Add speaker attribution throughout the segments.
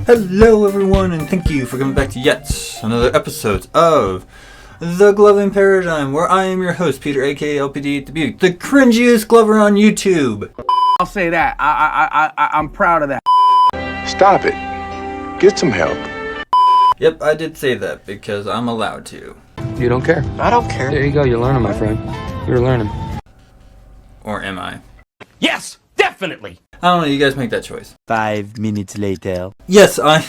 Speaker 1: Hello everyone, and thank you for coming back to yet another episode of The Gloving Paradigm, where I am your host, Peter, aka LPD at the Butte, the cringiest glover on YouTube.
Speaker 2: I'll say that. I'm proud of that.
Speaker 3: Stop it. Get some help.
Speaker 1: Yep, I did say that because I'm allowed to.
Speaker 4: You don't care.
Speaker 5: I don't care.
Speaker 4: There you go, you're learning, my friend. You're learning.
Speaker 1: Or am I?
Speaker 2: Yes, definitely.
Speaker 1: I don't know, you guys make that choice.
Speaker 5: 5 minutes later.
Speaker 1: Yes, I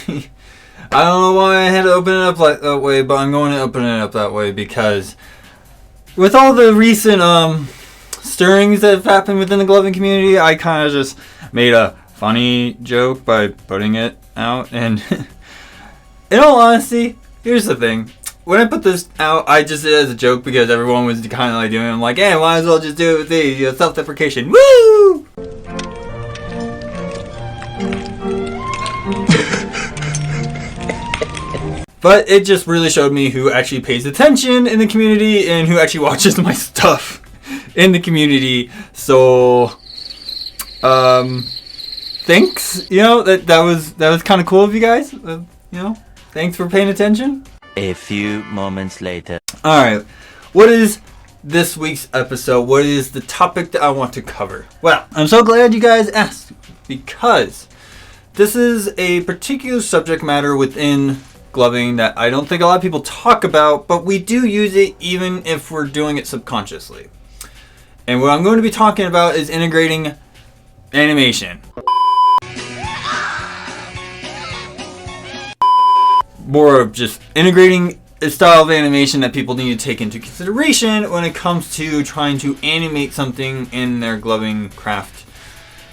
Speaker 1: don't know why I had to open it up like that way, but I'm going to open it up that way because with all the recent stirrings that have happened within the gloving community, I kind of just made a funny joke by putting it out. And in all honesty, here's the thing. When I put this out, I just did it as a joke because everyone was kind of like doing it. I'm like, hey, might as well just do it with these, self-deprecation. Woo! But it just really showed me who actually pays attention in the community and who actually watches my stuff in the community. So, thanks. That was kind of cool of you guys. Thanks for paying attention.
Speaker 5: A few moments later.
Speaker 1: All right, what is this week's episode? What is the topic that I want to cover? Well, I'm so glad you guys asked because this is a particular subject matter within gloving that I don't think a lot of people talk about, but we do use it even if we're doing it subconsciously. And what I'm going to be talking about is integrating animation. More of just integrating a style of animation that people need to take into consideration when it comes to trying to animate something in their gloving craft.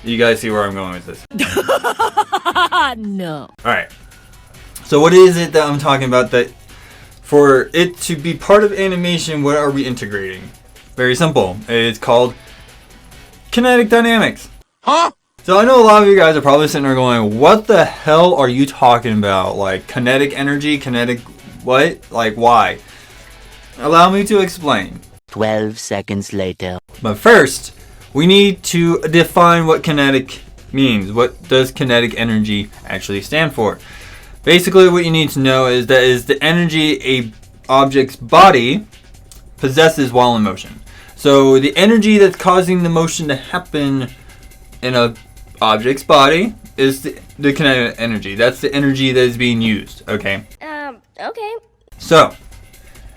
Speaker 1: You guys see where I'm going with this?
Speaker 6: No.
Speaker 1: Alright. So what is it that I'm talking about that for it to be part of animation, what are we integrating? Very simple. It's called kinetic dynamics.
Speaker 2: Huh?
Speaker 1: So I know a lot of you guys are probably sitting there going, what the hell are you talking about? Like kinetic energy, kinetic what? Like why? Allow me to explain.
Speaker 5: 12 seconds later.
Speaker 1: But first, we need to define what kinetic means. What does kinetic energy actually stand for? Basically, what you need to know is that is the energy a object's body possesses while in motion. So the energy that's causing the motion to happen in a object's body is the kinetic energy. That's the energy that is being used. Okay.
Speaker 6: Okay.
Speaker 1: So,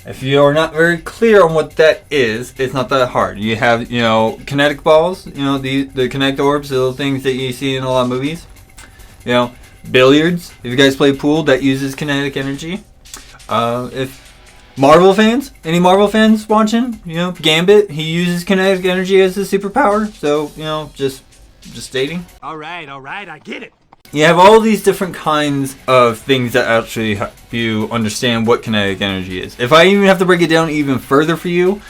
Speaker 1: if you are not very clear on what that is, it's not that hard. You have, kinetic balls, the kinetic orbs, the little things that you see in a lot of movies. Billiards, if you guys play pool, that uses kinetic energy. If Marvel fans, any Marvel fans watching, Gambit, he uses kinetic energy as his superpower. So, just stating.
Speaker 2: All right, I get it.
Speaker 1: You have all these different kinds of things that actually help you understand what kinetic energy is. If I even have to break it down even further for you,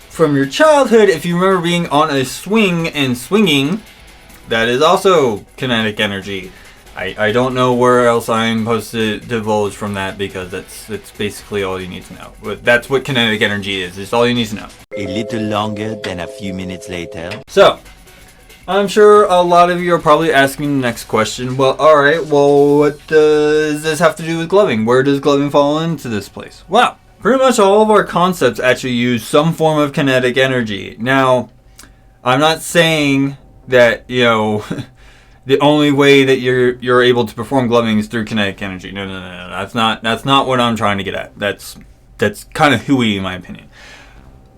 Speaker 1: from your childhood, if you remember being on a swing and swinging, that is also kinetic energy. I don't know where else I'm supposed to divulge from that because that's basically all you need to know. But that's what kinetic energy is. It's all you need to know.
Speaker 5: A little longer than a few minutes later.
Speaker 1: So, I'm sure a lot of you are probably asking the next question. Well, alright, what does this have to do with gloving? Where does gloving fall into this place? Well, pretty much all of our concepts actually use some form of kinetic energy. Now, I'm not saying that, the only way that you're able to perform gloving is through kinetic energy. No. That's not what I'm trying to get at. That's kind of hooey in my opinion.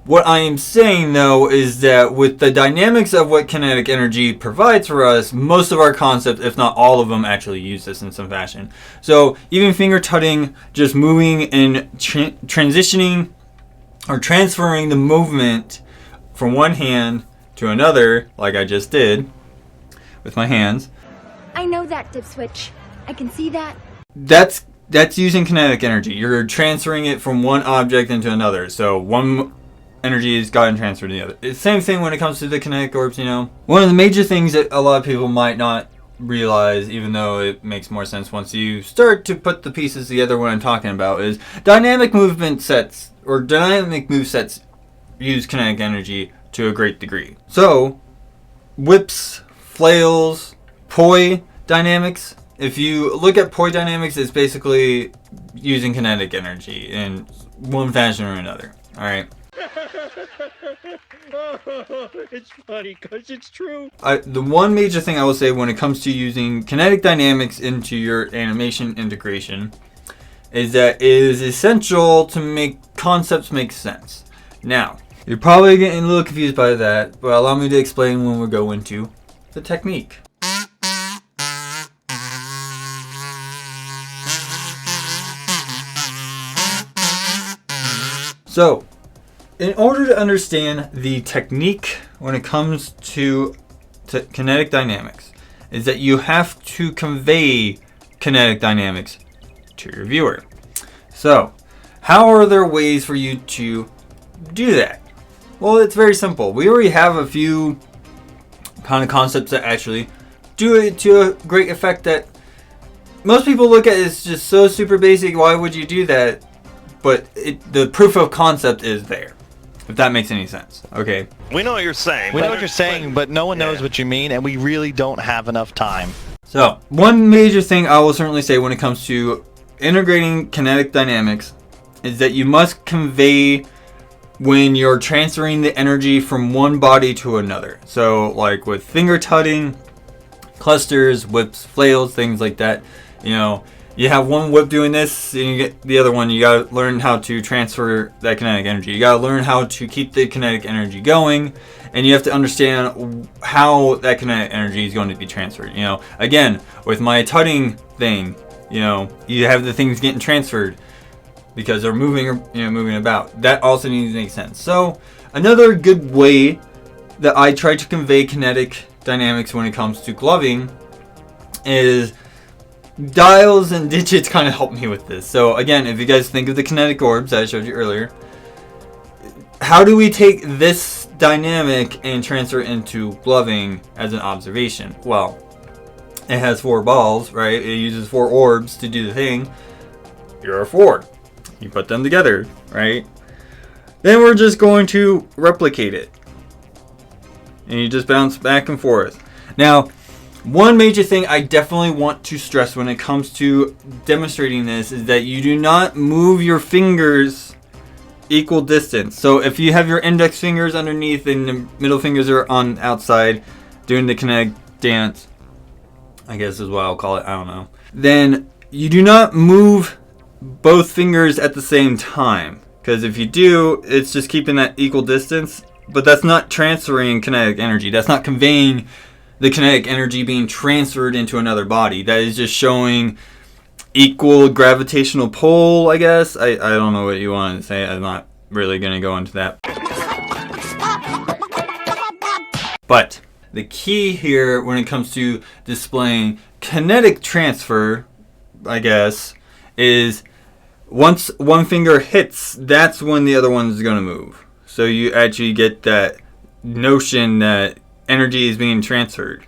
Speaker 1: What I am saying though is that with the dynamics of what kinetic energy provides for us, most of our concepts, if not all of them, actually use this in some fashion. So even finger tutting, just moving and transitioning or transferring the movement from one hand to another, like I just did with my hands.
Speaker 6: I know that, dip switch. I can see that.
Speaker 1: That's using kinetic energy. You're transferring it from one object into another. So one energy has gotten transferred to the other. It's the same thing when it comes to the kinetic orbs, One of the major things that a lot of people might not realize, even though it makes more sense once you start to put the pieces together, what I'm talking about is dynamic movement sets or dynamic move sets use kinetic energy to a great degree. So whips, flails, poi dynamics If you look at point dynamics, it's basically using kinetic energy in one fashion or another. All right.
Speaker 2: It's funny because it's true.
Speaker 1: The one major thing I will say when it comes to using kinetic dynamics into your animation integration is that it is essential to make concepts make sense. Now, you're probably getting a little confused by that, but allow me to explain when we go into the technique. So, in order to understand the technique when it comes to kinetic dynamics, is that you have to convey kinetic dynamics to your viewer. So, how are there ways for you to do that? Well, it's very simple. We already have a few kind of concepts that actually do it to a great effect that most people look at as just so super basic. Why would you do that? But the proof of concept is there. If that makes any sense. Okay.
Speaker 7: We know what you're saying.
Speaker 8: We know what you're saying, but no one knows what you mean, and we really don't have enough time.
Speaker 1: So, one major thing I will certainly say when it comes to integrating kinetic dynamics is that you must convey when you're transferring the energy from one body to another. So, like with finger tutting, clusters, whips, flails, things like that. You know, you have one whip doing this, and you get the other one. You gotta learn how to transfer that kinetic energy. You gotta learn how to keep the kinetic energy going, and you have to understand how that kinetic energy is going to be transferred. You know, again, with my tutting thing, you know, you have the things getting transferred because they're moving, moving about. That also needs to make sense. So, another good way that I try to convey kinetic dynamics when it comes to gloving is dials and digits kind of help me with this. So again, if you guys think of the kinetic orbs that I showed you earlier, how do we take this dynamic and transfer it into gloving as an observation? Well, it has 4 balls, right? It uses 4 orbs to do the thing. Here are 4. You put them together, right? Then we're just going to replicate it. And you just bounce back and forth. Now, one major thing I definitely want to stress when it comes to demonstrating this is that you do not move your fingers equal distance. So if you have your index fingers underneath and the middle fingers are on outside doing the kinetic dance, I guess is what I'll call it, I don't know. Then you do not move both fingers at the same time. Because if you do, it's just keeping that equal distance. But that's not transferring kinetic energy. That's not conveying the kinetic energy being transferred into another body. That is just showing equal gravitational pull, I guess. I don't know what you want to say. I'm not really going to go into that. But the key here when it comes to displaying kinetic transfer, I guess, is once one finger hits, that's when the other one is going to move. So you actually get that notion that energy is being transferred,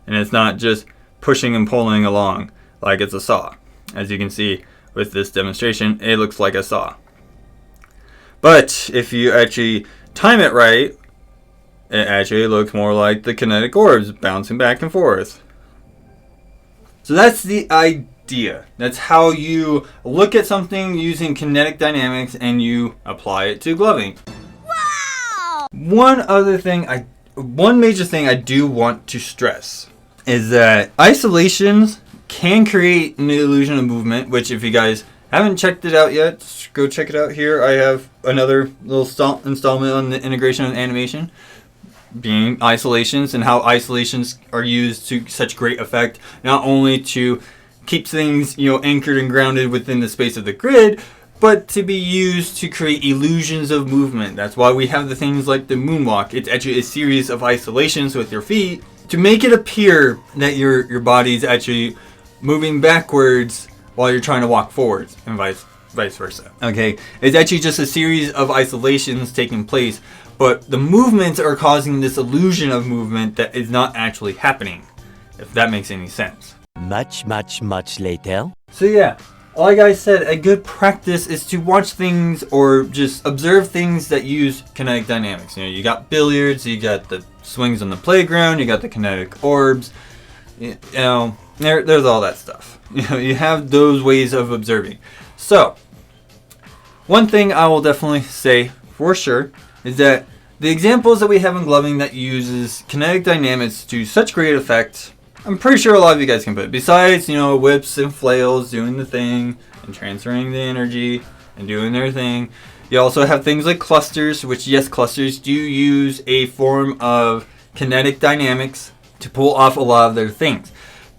Speaker 1: and it's not just pushing and pulling along like it's a saw. As you can see with this demonstration, it looks like a saw. But if you actually time it right, it actually looks more like the kinetic orbs bouncing back and forth. So that's the idea. That's how you look at something using kinetic dynamics and you apply it to gloving. Wow! One major thing I do want to stress is that isolations can create an illusion of movement, which if you guys haven't checked it out yet, just go check it out here. I have another little installment on the integration of animation, being isolations and how isolations are used to such great effect, not only to keep things, anchored and grounded within the space of the grid, but to be used to create illusions of movement. That's why we have the things like the moonwalk. It's actually a series of isolations with your feet to make it appear that your body's actually moving backwards while you're trying to walk forwards, and vice versa. Okay, it's actually just a series of isolations taking place, but the movements are causing this illusion of movement that is not actually happening, if that makes any sense.
Speaker 5: Much later.
Speaker 1: So yeah, like I said, a good practice is to watch things or just observe things that use kinetic dynamics. You got billiards, you got the swings on the playground, you got the kinetic orbs, You know, there's all that stuff. You know, you have those ways of observing. So, one thing I will definitely say for sure is that the examples that we have in gloving that uses kinetic dynamics to such great effect, I'm pretty sure a lot of you guys can put. Besides, you know, whips and flails doing the thing and transferring the energy and doing their thing. You also have things like clusters, which yes, clusters do use a form of kinetic dynamics to pull off a lot of their things.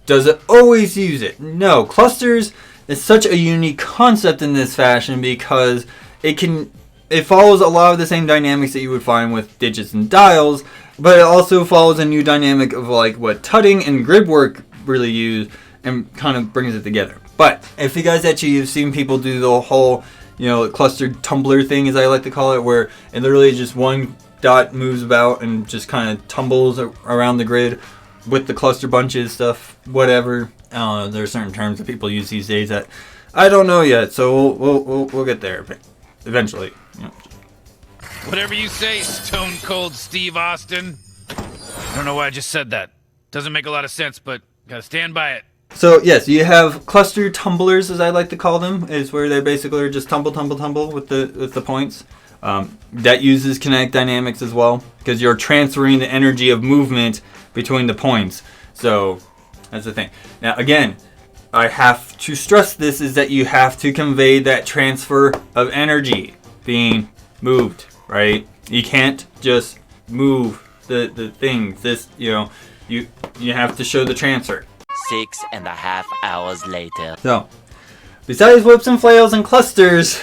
Speaker 1: Does it always use it? No. Clusters is such a unique concept in this fashion because it follows a lot of the same dynamics that you would find with digits and dials, but it also follows a new dynamic of like what tutting and grid work really use and kind of brings it together. But if you guys actually have seen people do the whole, you know, clustered tumbler thing, as I like to call it, where it literally just one dot moves about and just kind of tumbles around the grid with the cluster bunches stuff, whatever. I don't know. There are certain terms that people use these days that I don't know yet, so we'll get there eventually. You know.
Speaker 7: Whatever you say, Stone Cold Steve Austin. I don't know why I just said that. Doesn't make a lot of sense, but gotta stand by it.
Speaker 1: So yes, you have cluster tumblers, as I like to call them, is where they basically are just tumble with the points. That uses kinetic dynamics as well, because you're transferring the energy of movement between the points. So that's the thing. Now again, I have to stress this is that you have to convey that transfer of energy being moved, right? You can't just move the things. This, you know, you have to show the transfer.
Speaker 5: 6.5 hours later.
Speaker 1: So, besides whips and flails and clusters,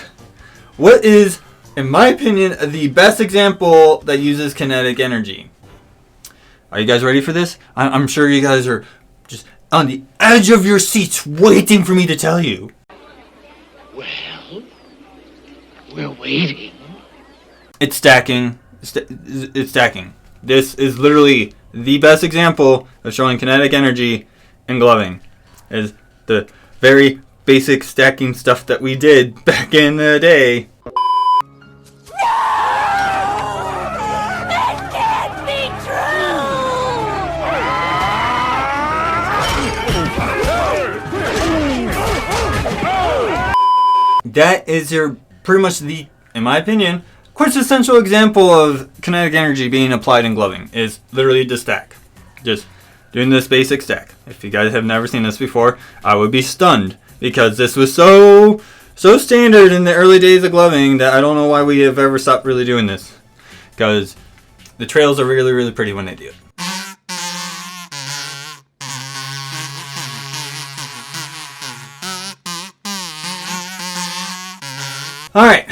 Speaker 1: what is, in my opinion, the best example that uses kinetic energy? Are you guys ready for this? I'm sure you guys are just on the edge of your seats waiting for me to tell you.
Speaker 2: Well, we're waiting.
Speaker 1: It's stacking. It's stacking. This is literally the best example of showing kinetic energy in gloving. Is the very basic stacking stuff that we did back in the day. That is your pretty much the, in my opinion, quintessential example of kinetic energy being applied in gloving. Is literally the stack. Just doing this basic stack. If you guys have never seen this before, I would be stunned because this was so standard in the early days of gloving that I don't know why we have ever stopped really doing this. Because the trails are really, really pretty when they do it. Alright,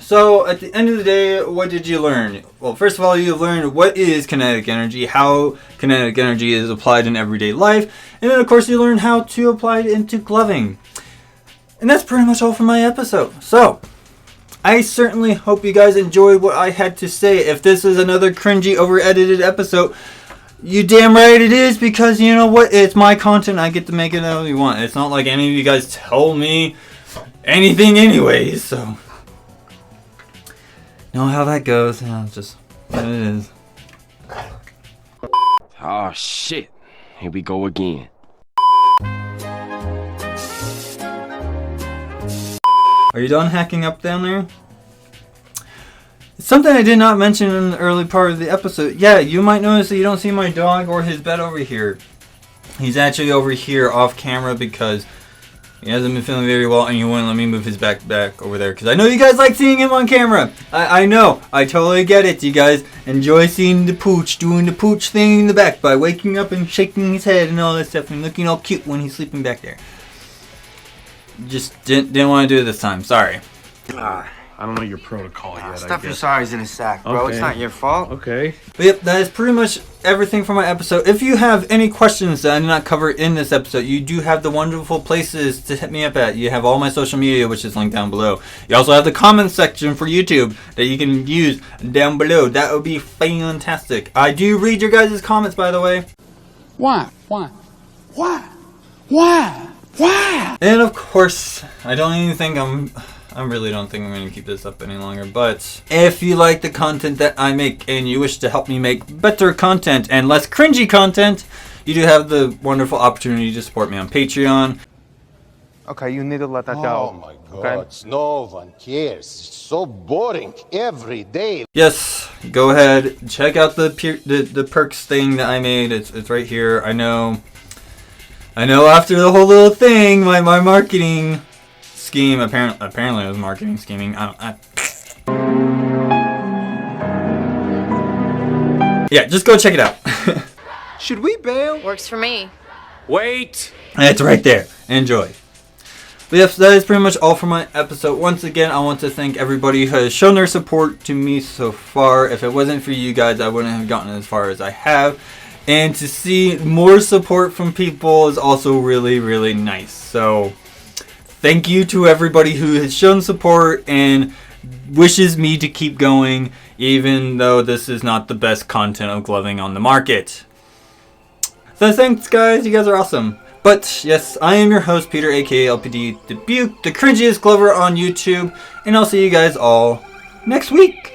Speaker 1: so at the end of the day, what did you learn? Well, first of all, you've learned what is kinetic energy, how kinetic energy is applied in everyday life, and then of course you learned how to apply it into gloving. And that's pretty much all for my episode. So, I certainly hope you guys enjoyed what I had to say. If this is another cringy, over-edited episode, you damn right it is, because you know what? It's my content. I get to make it however you want. It's not like any of you guys tell me anything anyways, so know how that goes. You know, it's just what it is.
Speaker 9: Oh shit. Here we go again.
Speaker 1: Are you done hacking up down there? It's something I did not mention in the early part of the episode. Yeah, you might notice that you don't see my dog or his bed over here. He's actually over here off camera because he hasn't been feeling very well, and you wouldn't let me move his back over there. Because I know you guys like seeing him on camera. I know. I totally get it. You guys enjoy seeing the pooch doing the pooch thing in the back by waking up and shaking his head and all that stuff and looking all cute when he's sleeping back there. Just didn't want to do it this time. Sorry.
Speaker 9: I don't know your protocol yet.
Speaker 10: Stuff your sorries in a sack, bro.
Speaker 9: Okay.
Speaker 10: It's not your fault.
Speaker 9: Okay.
Speaker 1: But yep, that is pretty much everything for my episode. If you have any questions that I did not cover in this episode, you do have the wonderful places to hit me up at. You have all my social media, which is linked down below. You also have the comment section for YouTube that you can use down below. That would be fantastic. I do read your guys' comments, by the way.
Speaker 11: Why?
Speaker 1: And of course, I really don't think I'm going to keep this up any longer, but if you like the content that I make and you wish to help me make better content and less cringy content, you do have the wonderful opportunity to support me on Patreon.
Speaker 10: Okay, you need to let that
Speaker 2: Oh
Speaker 10: go.
Speaker 2: my
Speaker 10: Okay?
Speaker 2: God, no one cares. It's so boring every day.
Speaker 1: Yes, go ahead, check out the perks thing that I made. It's right here. I know after the whole little thing, my marketing scheme, apparently it was marketing scheming. Yeah, just go check it out.
Speaker 10: Should we bail?
Speaker 6: Works for me.
Speaker 9: Wait!
Speaker 1: It's right there. Enjoy. But yes, that is pretty much all for my episode. Once again, I want to thank everybody who has shown their support to me so far. If it wasn't for you guys, I wouldn't have gotten as far as I have. And to see more support from people is also really, really nice. So, thank you to everybody who has shown support and wishes me to keep going, even though this is not the best content of gloving on the market. So thanks guys, you guys are awesome. But yes, I am your host Peter, aka LPD Dubuque, the cringiest glover on YouTube, and I'll see you guys all next week.